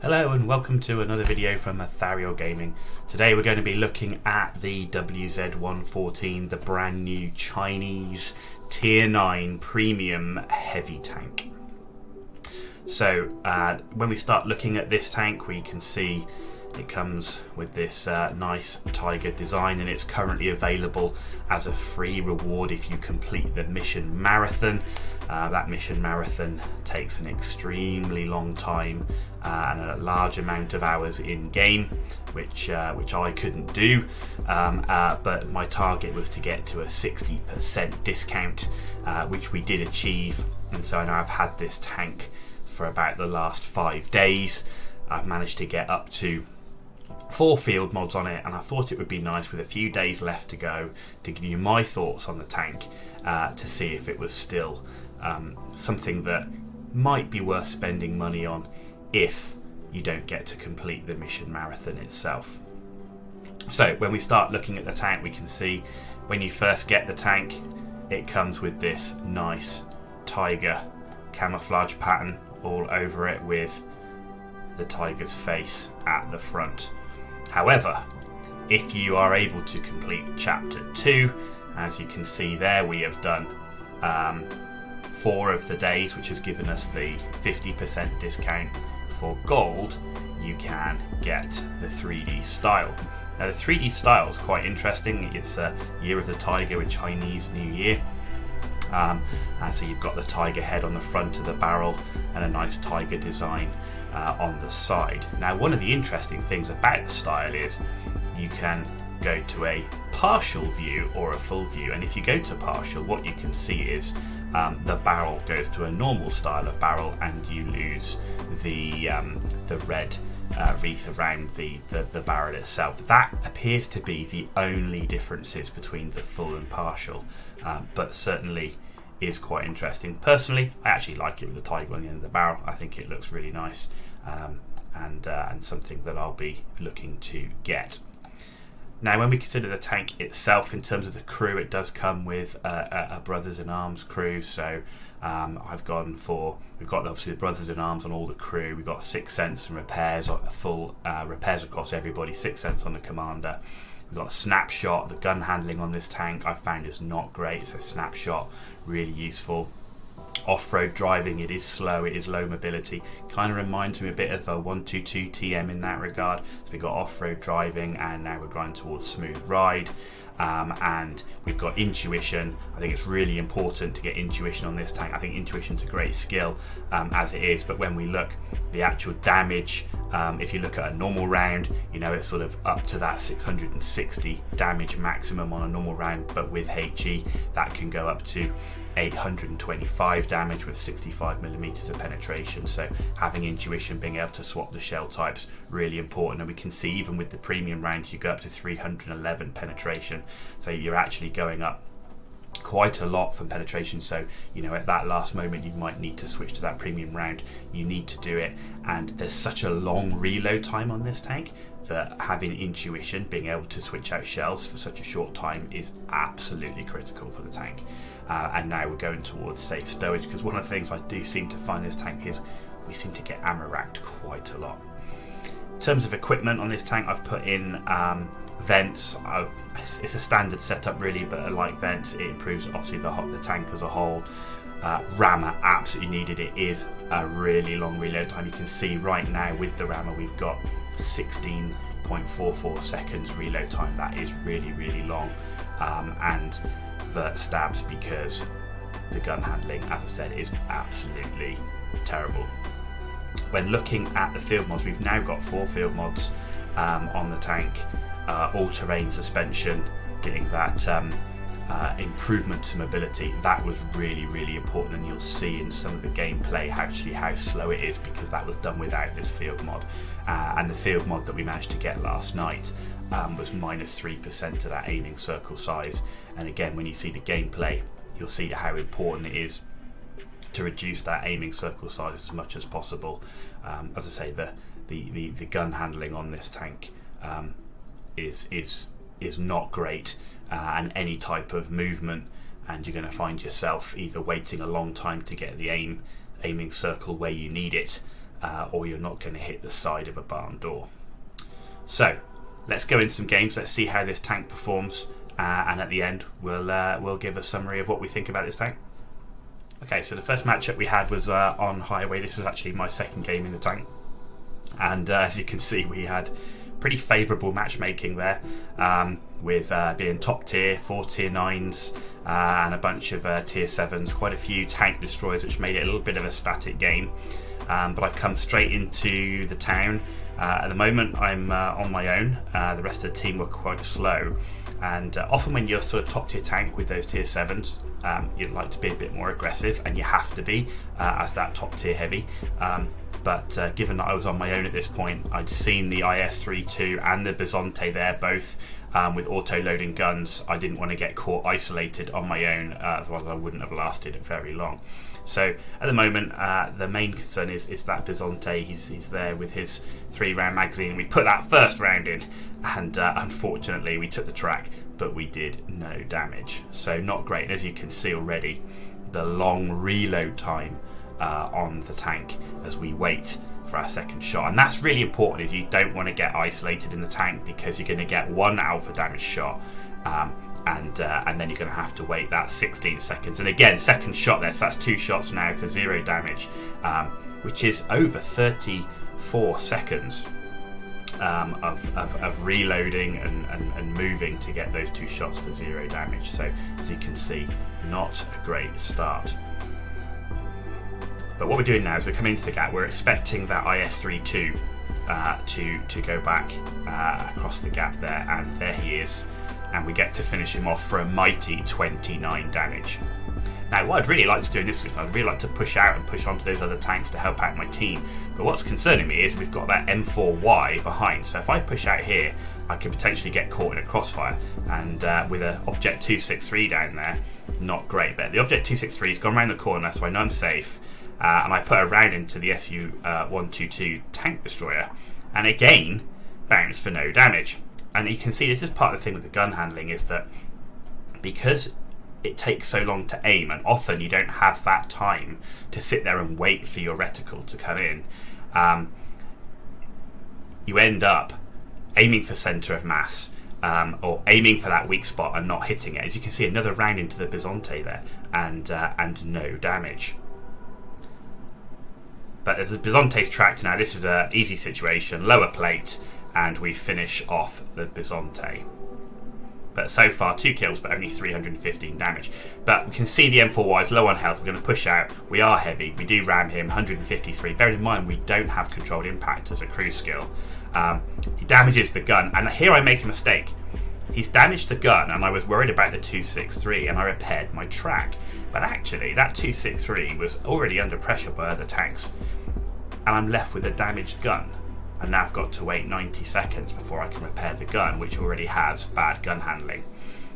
Hello and welcome to another video from Ethereal Gaming. Today we're going to be looking at the WZ114, the brand new Chinese Tier 9 Premium Heavy Tank. So when we start looking at this tank, we can see it comes with this nice tiger design, and it's currently available as a free reward if you complete the mission marathon. That mission marathon takes an extremely long time and a large amount of hours in game, which I couldn't do, but my target was to get to a 60% discount, which we did achieve, and so now I've had this tank for about the last 5 days. I've managed to get up to 4 field mods on it, and I thought it would be nice with a few days left to go to give you my thoughts on the tank, to see if it was still something that might be worth spending money on if you don't get to complete the mission marathon itself. So when we start looking at the tank, we can see when you first get the tank, it comes with this nice tiger camouflage pattern all over it with the tiger's face at the front. However, if you are able to complete chapter 2, as you can see there, we have done 4 of the days, which has given us the 50% discount. For gold, you can get the 3D style. Now the 3D style is quite interesting. It's a Year of the Tiger with Chinese New Year. And so you've got the tiger head on the front of the barrel and a nice tiger design on the side. Now, one of the interesting things about the style is you can go to a partial view or a full view, and if you go to partial, what you can see is the barrel goes to a normal style of barrel, and you lose the red wreath around the barrel itself. That appears to be the only differences between the full and partial, but certainly is quite interesting. Personally, I actually like it with the tiger on the end of the barrel. I think it looks really nice, and something that I'll be looking to get. Now, when we consider the tank itself, in terms of the crew, it does come with a Brothers in Arms crew. So we've got obviously the Brothers in Arms on all the crew. We've got 6 cents and repairs, full repairs across everybody, 6 cents on the commander. We've got a snapshot. The gun handling on this tank I found is not great, so snapshot really useful. Off-road driving, it is slow, it is low mobility, kind of reminds me a bit of a 122 TM in that regard. So we've got off-road driving, and now we're going towards smooth ride, and we've got intuition. I think it's really important to get intuition on this tank. I think intuition's a great skill as it is, but when we look the actual damage, if you look at a normal round, it's sort of up to that 660 damage maximum on a normal round, but with HE that can go up to 825 damage with 65mm of penetration. So having intuition, being able to swap the shell types, really important. And we can see even with the premium rounds, you go up to 311 penetration, so you're actually going up quite a lot from penetration. So at that last moment you might need to switch to that premium round. You need to do it, and there's such a long reload time on this tank that having intuition, being able to switch out shells for such a short time, is absolutely critical for the tank. And now we're going towards safe stowage, because one of the things I do seem to find this tank is we seem to get ammo racked quite a lot. In terms of equipment on this tank, I've put in vents. It's a standard setup really, but I like vents. It improves obviously the tank as a whole. Rammer, absolutely needed. It is a really long reload time. You can see right now with the rammer we've got 16.44 seconds reload time. That is really, really long. And vert stabs, because the gun handling, as I said, is absolutely terrible. When looking at the field mods, we've now got 4 field mods on the tank. All-terrain suspension, getting that improvement to mobility, that was really, really important, and you'll see in some of the gameplay actually how slow it is, because that was done without this field mod. And the field mod that we managed to get last night was minus 3% to that aiming circle size. And again, when you see the gameplay, you'll see how important it is to reduce that aiming circle size as much as possible. As I say, the gun handling on this tank is not great, and any type of movement, and you're going to find yourself either waiting a long time to get the aiming circle where you need it, or you're not going to hit the side of a barn door. So let's go into some games. Let's see how this tank performs, and at the end we'll give a summary of what we think about this tank. Okay, so the first matchup we had was on Highway. This was actually my second game in the tank, and as you can see, we had pretty favourable matchmaking there, with being top tier, 4 tier 9s, and a bunch of tier 7s, quite a few tank destroyers, which made it a little bit of a static game. But I've come straight into the town. At the moment I'm on my own. The rest of the team were quite slow, and often when you're sort of top tier tank with those tier 7s, you'd like to be a bit more aggressive, and you have to be as that top tier heavy. But given that I was on my own at this point, I'd seen the IS-32 and the Bizonte there, both with auto-loading guns. I didn't want to get caught isolated on my own, otherwise I wouldn't have lasted very long. So at the moment, the main concern is that Bizonte. He's there with his 3-round magazine. We put that first round in, and unfortunately we took the track, but we did no damage. So not great. And as you can see already, the long reload time on the tank as we wait for our second shot, and that's really important. Is you don't want to get isolated in the tank, because you're going to get one alpha damage shot, and then you're going to have to wait that 16 seconds. And again, second shot there, so that's 2 shots now for 0 damage, which is over 34 seconds of reloading and moving to get those 2 shots for 0 damage. So as you can see, not a great start. But what we're doing now is we're coming into the gap. We're expecting that IS-32 to go back across the gap there, and there he is. And we get to finish him off for a mighty 29 damage. Now, what I'd really like to do in this position, I'd really like to push out and push onto those other tanks to help out my team. But what's concerning me is we've got that M4Y behind. So if I push out here, I could potentially get caught in a crossfire. And with an Object 263 down there, not great. But the Object 263 has gone around the corner, so I know I'm safe. And I put a round into the Su-122 tank destroyer, and again bounced for no damage. And you can see this is part of the thing with the gun handling, is that because it takes so long to aim, and often you don't have that time to sit there and wait for your reticle to come in, you end up aiming for centre of mass, or aiming for that weak spot and not hitting it. As you can see, another round into the Bizonte there, and no damage. But as the Bizonte's tracked now, this is an easy situation, lower plate, and we finish off the Bizonte. But so far, 2 kills, but only 315 damage. But we can see the M4Y is low on health. We're going to push out. We are heavy. We do ram him, 153. Bearing in mind, we don't have controlled impact as a cruise skill. He damages the gun, and here I make a mistake. He's damaged the gun, and I was worried about the 263, and I repaired my track. But actually, that 263 was already under pressure by other tanks, and I'm left with a damaged gun. And now I've got to wait 90 seconds before I can repair the gun, which already has bad gun handling.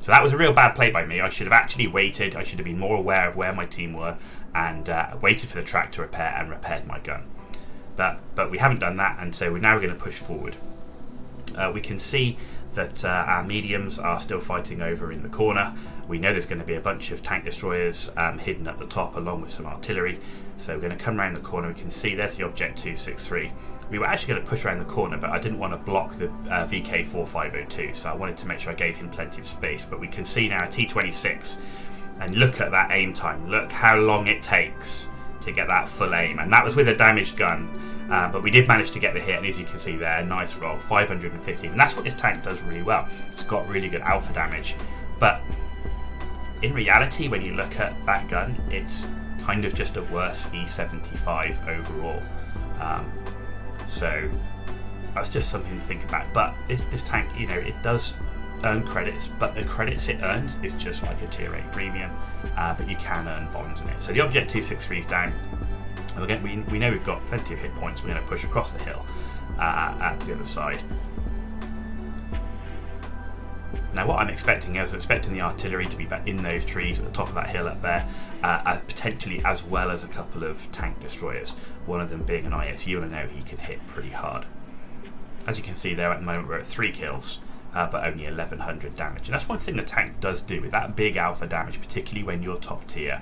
So that was a real bad play by me. I should have actually waited. I should have been more aware of where my team were, and waited for the track to repair, and repaired my gun. But we haven't done that, and so we're now going to push forward. We can see that our mediums are still fighting over in the corner. We know there's going to be a bunch of tank destroyers hidden at the top, along with some artillery. So we're going to come around the corner. We can see there's the Object 263. We were actually going to push around the corner, but I didn't want to block the VK4502, so I wanted to make sure I gave him plenty of space. But we can see now a T26, and look at that aim time. Look how long it takes to get that full aim, and that was with a damaged gun. But we did manage to get the hit, and as you can see there, nice roll, 515. And that's what this tank does really well. It's got really good alpha damage. But in reality, when you look at that gun, it's kind of just a worse E75 overall. So that's just something to think about. But this tank, you know, it does earn credits, but the credits it earns is just like a tier 8 premium, but you can earn bonds in it. So the Object 263 is down. And again, we know we've got plenty of hit points. We're going to push across the hill to the other side. Now what I'm expecting is, I'm expecting the artillery to be back in those trees at the top of that hill up there, potentially as well as a couple of tank destroyers, one of them being an ISU, and I know he can hit pretty hard. As you can see there, at the moment we're at 3 kills, but only 1100 damage. And that's one thing the tank does do, with that big alpha damage, particularly when you're top tier.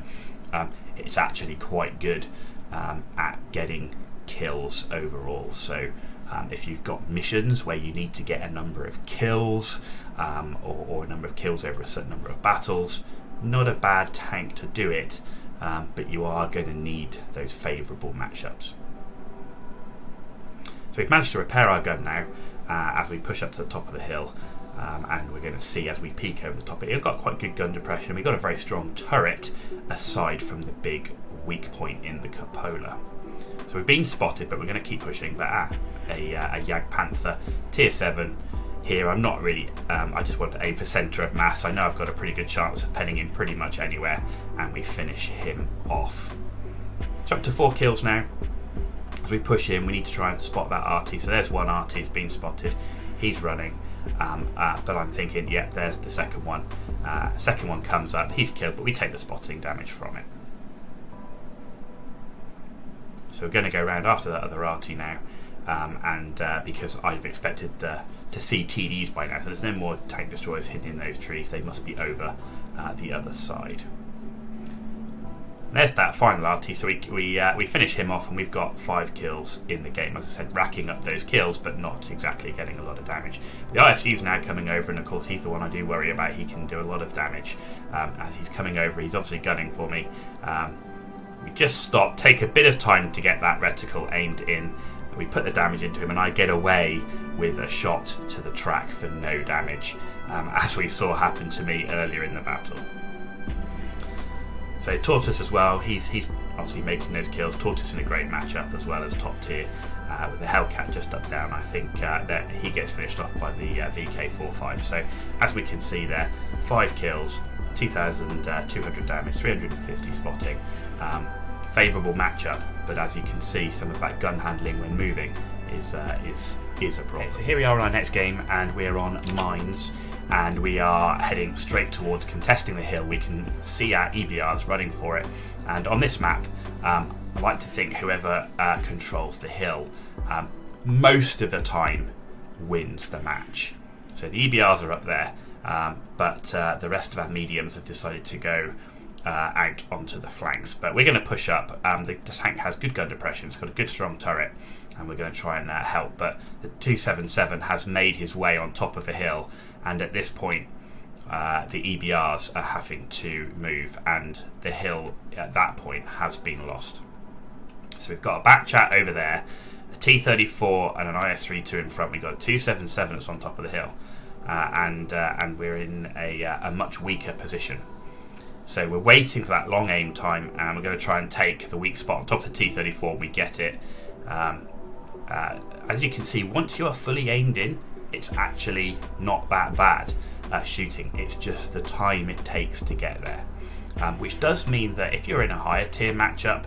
It's actually quite good at getting kills overall. So if you've got missions where you need to get a number of kills or a number of kills over a certain number of battles, not a bad tank to do it, but you are going to need those favourable matchups. So we've managed to repair our gun now as we push up to the top of the hill, and we're going to see as we peek over the top of it, we've got quite good gun depression. We've got a very strong turret aside from the big weak point in the cupola. So we've been spotted, but we're going to keep pushing. But a Jag Panther tier 7 here. I'm not really, I just want to aim for centre of mass. I know I've got a pretty good chance of penning in pretty much anywhere, and we finish him off. So up to 4 kills now. As we push in, we need to try and spot that RT. So there's one RT, it's been spotted. He's running, but I'm thinking, yeah, there's the second one. Second one comes up, he's killed, but we take the spotting damage from it. So we're going to go around after that other RT now, and because I've expected to see TDs by now, so there's no more tank destroyers hidden in those trees. They must be over the other side. There's that final RT, so we finish him off, and we've got 5 kills in the game. As I said, racking up those kills, but not exactly getting a lot of damage. The ISU's now coming over, and of course he's the one I do worry about. He can do a lot of damage. As he's coming over, he's obviously gunning for me. We just stop, take a bit of time to get that reticle aimed in. We put the damage into him, and I get away with a shot to the track for no damage, as we saw happen to me earlier in the battle. So Tortoise as well, he's obviously making those kills. Tortoise in a great matchup as well as top tier, with the Hellcat just up down. I think that he gets finished off by the VK45. So as we can see there, 5 kills, 2,200 damage, 350 spotting. Favourable matchup, but as you can see, some of that gun handling when moving is a problem. Okay, so here we are on our next game, and we're on mines, and we are heading straight towards contesting the hill. We can see our EBRs running for it, and on this map, I like to think whoever controls the hill most of the time wins the match. So the EBRs are up there, but the rest of our mediums have decided to go out onto the flanks, but we're going to push up. The tank has good gun depression, it's got a good strong turret, and we're going to try and help, but the 277 has made his way on top of the hill, and at this point the EBRs are having to move, and the hill at that point has been lost. So we've got a back chat over there, a T-34 and an IS-32 in front. We've got a 277 that's on top of the hill, and we're in a much weaker position. So we're waiting for that long aim time, and we're going to try and take the weak spot on top of the T-34. We get it. As you can see, once you are fully aimed in, it's actually not that bad shooting. It's just the time it takes to get there. Which does mean that if you're in a higher tier matchup,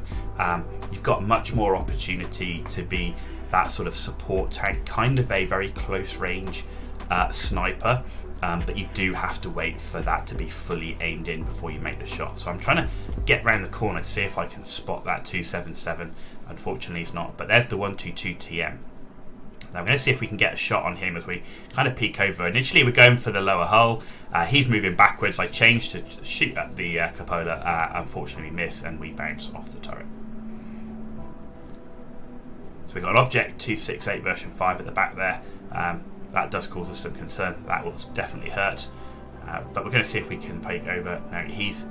you've got much more opportunity to be that sort of support tank, kind of a very close range sniper. But you do have to wait for that to be fully aimed in before you make the shot. So I'm trying to get round the corner to see if I can spot that 277. Unfortunately he's not, but there's the 122 TM. Now we're going to see if we can get a shot on him as we kind of peek over. Initially we're going for the lower hull. He's moving backwards. I changed to shoot at the cupola. Unfortunately we miss, and we bounce off the turret. So we've got an Object 268 version 5 at the back there. That does cause us some concern. That will definitely hurt. But we're going to see if we can peek over. Now he's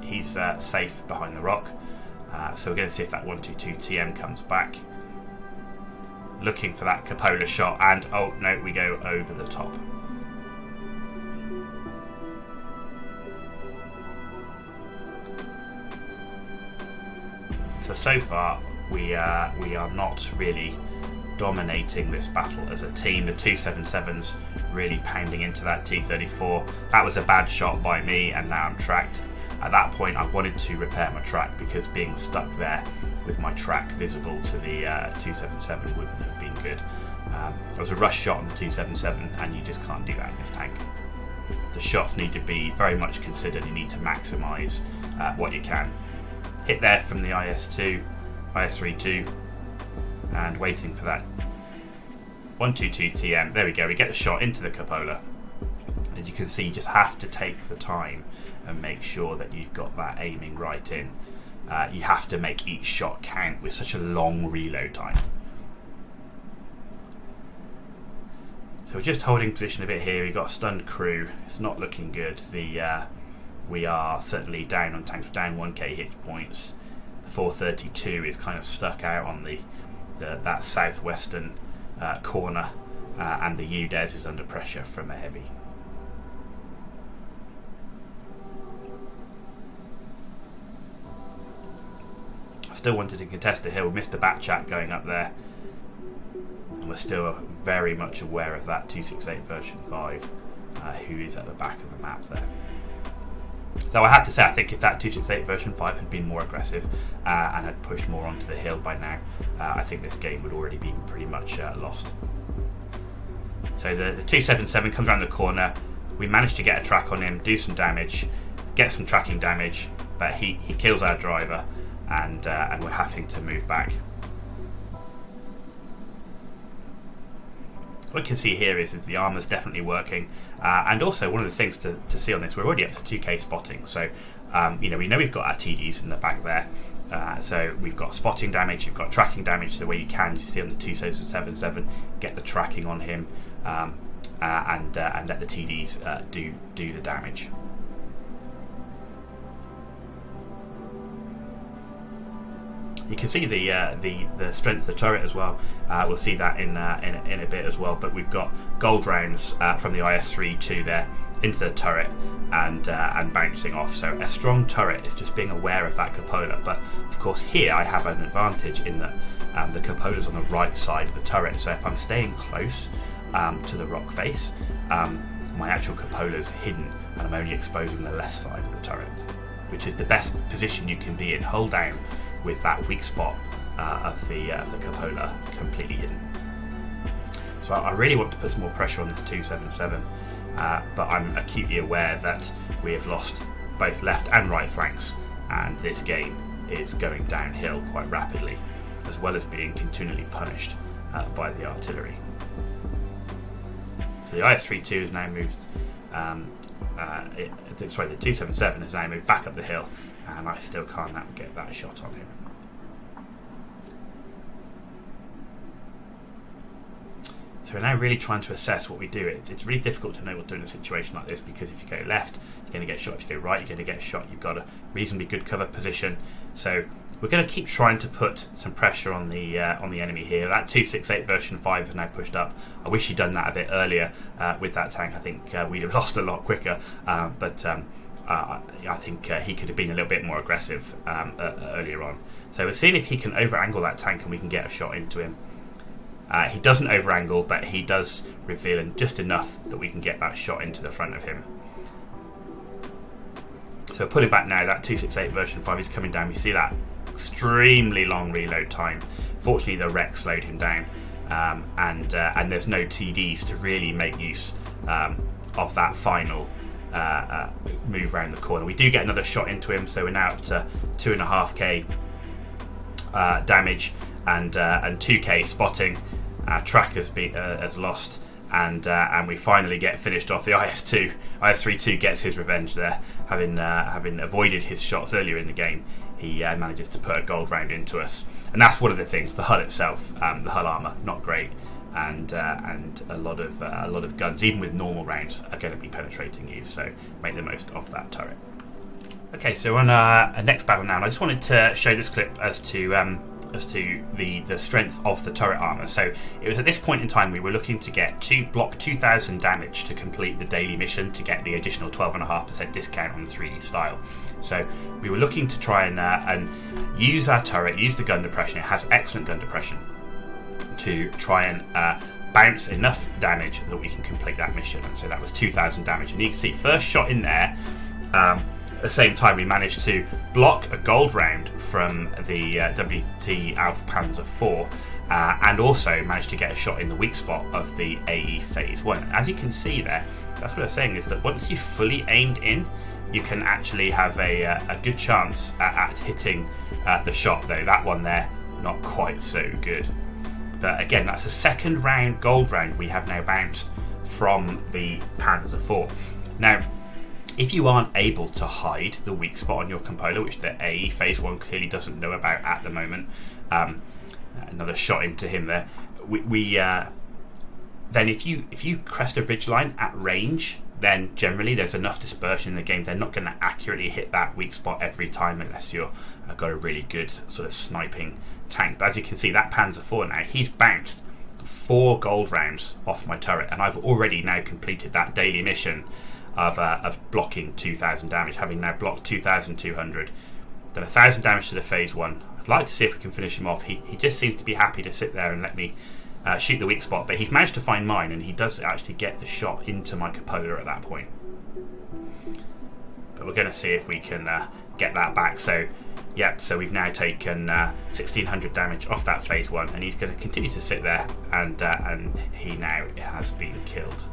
safe behind the rock. So we're going to see if that 122 TM comes back. Looking for that cupola shot, and oh no, we go over the top. So far we are not really dominating this battle as a team. The 277's really pounding into that T-34. That was a bad shot by me, and now I'm tracked. At that point I wanted to repair my track, because being stuck there with my track visible to the 277 wouldn't have been good. There was a rush shot on the 277, and you just can't do that in this tank. The shots need to be very much considered. You need to maximise what you can. Hit there from the IS-2, IS-32, and waiting for that 122 TM. There we go, we get the shot into the cupola. As you can see, you just have to take the time and make sure that you've got that aiming right in. You have to make each shot count with such a long reload time. So we're just holding position a bit here. We've got a stunned crew. It's not looking good. We are certainly down on tanks. We're down 1k hit points. The 432 is kind of stuck out on that southwestern corner, and the UDES is under pressure from a heavy. I still wanted to contest the hill. Missed the bat chat going up there. We're still very much aware of that 268 version 5, who is at the back of the map there. Though I have to say, I think if that 268 version 5 had been more aggressive and had pushed more onto the hill by now, I think this game would already be pretty much lost. So the 277 comes around the corner. We managed to get a track on him, do some damage, get some tracking damage, but he kills our driver, and we're having to move back. What you can see here is the armour's definitely working, and also one of the things to see on this, we're already up to 2k spotting, so we know we've got our TDs in the back there, so we've got spotting damage, you've got tracking damage, so where you can, you see on the 277, get the tracking on him, and let the TDs do the damage. You can see the strength of the turret as well. We'll see that in a bit as well. But we've got gold rounds from the IS-32 there into the turret and bouncing off. So a strong turret is just being aware of that cupola. But of course here I have an advantage in that the cupola's on the right side of the turret. So if I'm staying close to the rock face, my actual cupola's hidden and I'm only exposing the left side of the turret, which is the best position you can be in. Hull down with that weak spot of the cupola completely hidden. So I really want to put some more pressure on this 277, but I'm acutely aware that we have lost both left and right flanks, and this game is going downhill quite rapidly, as well as being continually punished by the artillery. So the IS-32 has now moved, the 277 has now moved back up the hill, and I still can't get that shot on him. So we're now really trying to assess what we do. It's really difficult to know what to do in a situation like this, because if you go left, you're going to get shot. If you go right, you're going to get shot. You've got a reasonably good cover position. So we're going to keep trying to put some pressure on the enemy here. That 268 version 5 is now pushed up. I wish he'd done that a bit earlier with that tank. I think we'd have lost a lot quicker. But I think he could have been a little bit more aggressive earlier on. So we're seeing if he can over-angle that tank and we can get a shot into him. He doesn't over-angle, but he does reveal just enough that we can get that shot into the front of him. So pulling back now, that 268 version 5 is coming down. We see that extremely long reload time. Fortunately, the wreck slowed him down, and there's no TDs to really make use of that final move around the corner. We do get another shot into him, so we're now up to 2.5k damage and 2k spotting. Track has lost, and we finally get finished off. The IS-32 gets his revenge there, having avoided his shots earlier in the game. He manages to put a gold round into us, and that's one of the things. The hull itself, the hull armor, not great, and a lot of guns, even with normal rounds, are going to be penetrating you. So make the most of that turret. Okay, so on our next battle now, and I just wanted to show this clip as to the strength of the turret armor. So it was at this point in time we were looking to get block 2,000 damage to complete the daily mission to get the additional 12.5% discount on the 3D style. So we were looking to try and use our turret, use the gun depression. It has excellent gun depression to try and bounce enough damage that we can complete that mission. And so that was 2,000 damage, and you can see first shot in there. At the same time, we managed to block a gold round from the WT Alpha Panzer IV, and also managed to get a shot in the weak spot of the AE Phase 1. As you can see there, that's what I'm saying, is that once you've fully aimed in, you can actually have a good chance at hitting the shot, though that one there, not quite so good. But again, that's the second round, gold round, we have now bounced from the Panzer IV. Now, if you aren't able to hide the weak spot on your composer, which the AE Phase 1 clearly doesn't know about at the moment, another shot into him there, then if you crest a ridgeline at range, then generally there's enough dispersion in the game. They're not going to accurately hit that weak spot every time unless you're got a really good sort of sniping tank. But as you can see, that Panzer IV now, he's bounced 4 gold rounds off my turret, and I've already now completed that daily mission of blocking 2,000 damage, having now blocked 2,200. Done 1,000 damage to the phase 1. I'd like to see if we can finish him off. He just seems to be happy to sit there and let me shoot the weak spot, but he's managed to find mine, and he does actually get the shot into my cupola at that point. But we're going to see if we can get that back. So so we've now taken 1,600 damage off that phase 1, and he's going to continue to sit there, and he now has been killed.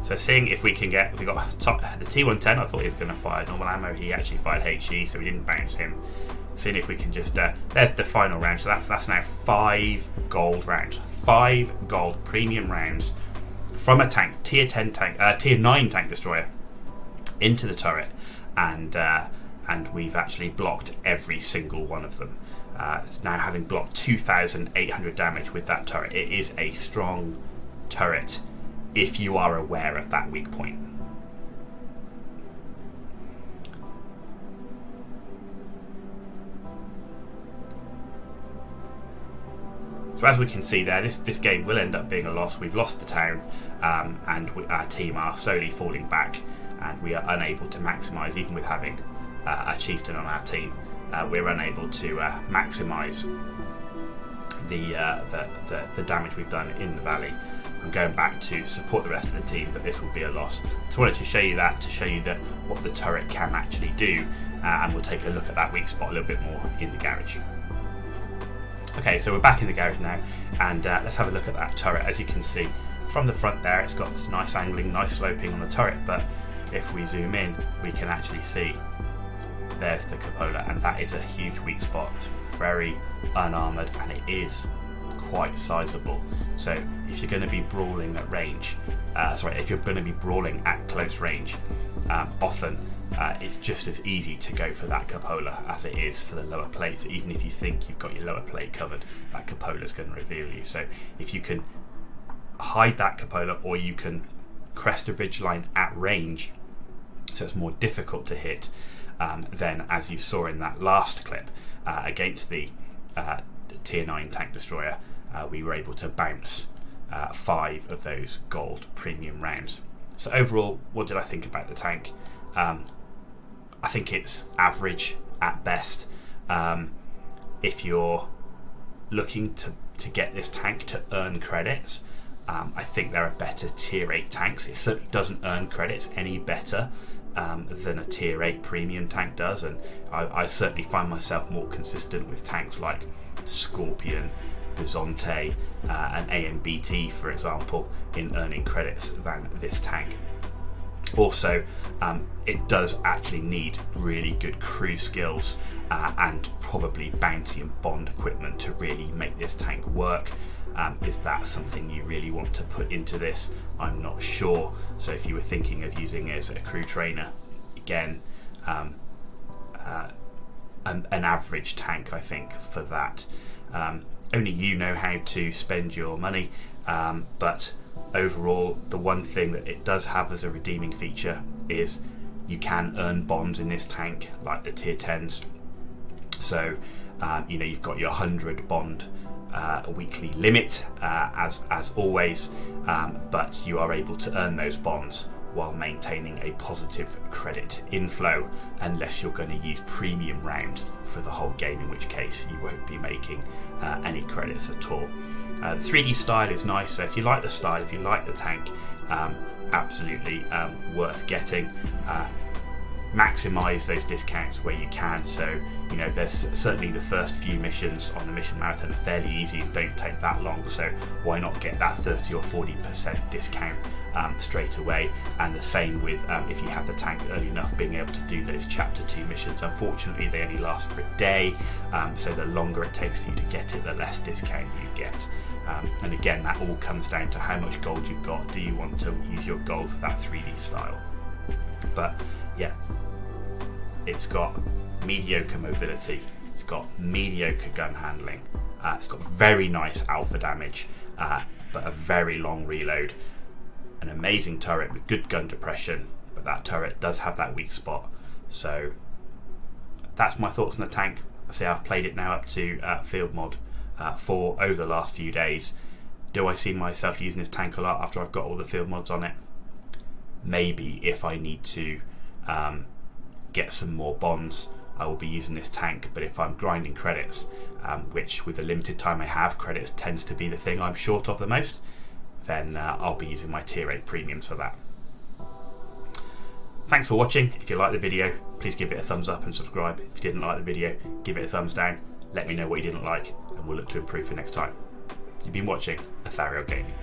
So seeing if we can get, we got the T110. I thought he was going to fire normal ammo. He actually fired HE, so we didn't bounce him. Seeing if we can just, there's the final round. So that's now 5 gold rounds, 5 gold premium rounds from a tank, tier 10 tank, tier 9 tank destroyer into the turret, and we've actually blocked every single one of them. Now having blocked 2,800 damage with that turret, it is a strong turret if you are aware of that weak point. So as we can see there, this game will end up being a loss. We've lost the town, and our team are slowly falling back, and we are unable to maximise, even with having a chieftain on our team, we're unable to maximise the damage we've done in the valley. I'm going back to support the rest of the team, but this will be a loss. So I wanted to show you that, what the turret can actually do, and we'll take a look at that weak spot a little bit more in the garage. Okay, so we're back in the garage now, and let's have a look at that turret. As you can see from the front there, it's got this nice angling, nice sloping on the turret, but if we zoom in, we can actually see there's the cupola, and that is a huge weak spot. It's very unarmoured, and it is quite sizable. So if you're going to be brawling at range, if you're going to be brawling at close range, often it's just as easy to go for that cupola as it is for the lower plate. So even if you think you've got your lower plate covered, that cupola is going to reveal you. So if you can hide that cupola, or you can crest a ridgeline at range, so it's more difficult to hit, then as you saw in that last clip against the tier 9 tank destroyer, we were able to bounce 5 of those gold premium rounds. So overall, what did I think about the tank? I think it's average at best. If you're looking to get this tank to earn credits, I think there are better tier 8 tanks. It certainly doesn't earn credits any better than a tier 8 premium tank does, and I certainly find myself more consistent with tanks like Scorpion, Bizonte, and AMBT, for example, in earning credits than this tank. Also, it does actually need really good crew skills and probably bounty and bond equipment to really make this tank work. Is that something you really want to put into this? I'm not sure. So if you were thinking of using it as a crew trainer, again, an average tank, I think, for that. Only you know how to spend your money, but overall, the one thing that it does have as a redeeming feature is you can earn bonds in this tank, like the tier 10s. So, you've got your 100 bond weekly limit, as always, but you are able to earn those bonds while maintaining a positive credit inflow, unless you're going to use premium rounds for the whole game, in which case you won't be making any credits at all. The 3D style is nice, so if you like the style, if you like the tank, absolutely worth getting. Maximise those discounts where you can. So there's certainly the first few missions on the mission marathon are fairly easy and don't take that long, so why not get that 30 or 40% discount straight away. And the same with if you have the tank early enough, being able to do those chapter 2 missions. Unfortunately, they only last for a day, so the longer it takes for you to get it, the less discount you get. And again, that all comes down to how much gold you've got. Do you want to use your gold for that 3D style? But yeah, it's got mediocre mobility, it's got mediocre gun handling, It's got very nice alpha damage, but a very long reload. An amazing turret with good gun depression, but that turret does have that weak spot. So that's my thoughts on the tank. I say I've played it now up to field mod 4 over the last few days. Do I see myself using this tank a lot after I've got all the field mods on it? Maybe if I need to get some more bonds, I will be using this tank. But if I'm grinding credits, which with the limited time I have, credits tends to be the thing I'm short of the most, then I'll be using my tier 8 premiums for that. Thanks for watching. If you like the video, please give it a thumbs up and subscribe. If you didn't like the video, give it a thumbs down. Let me know what you didn't like and we'll look to improve for next time. You've been watching Attribution Gaming.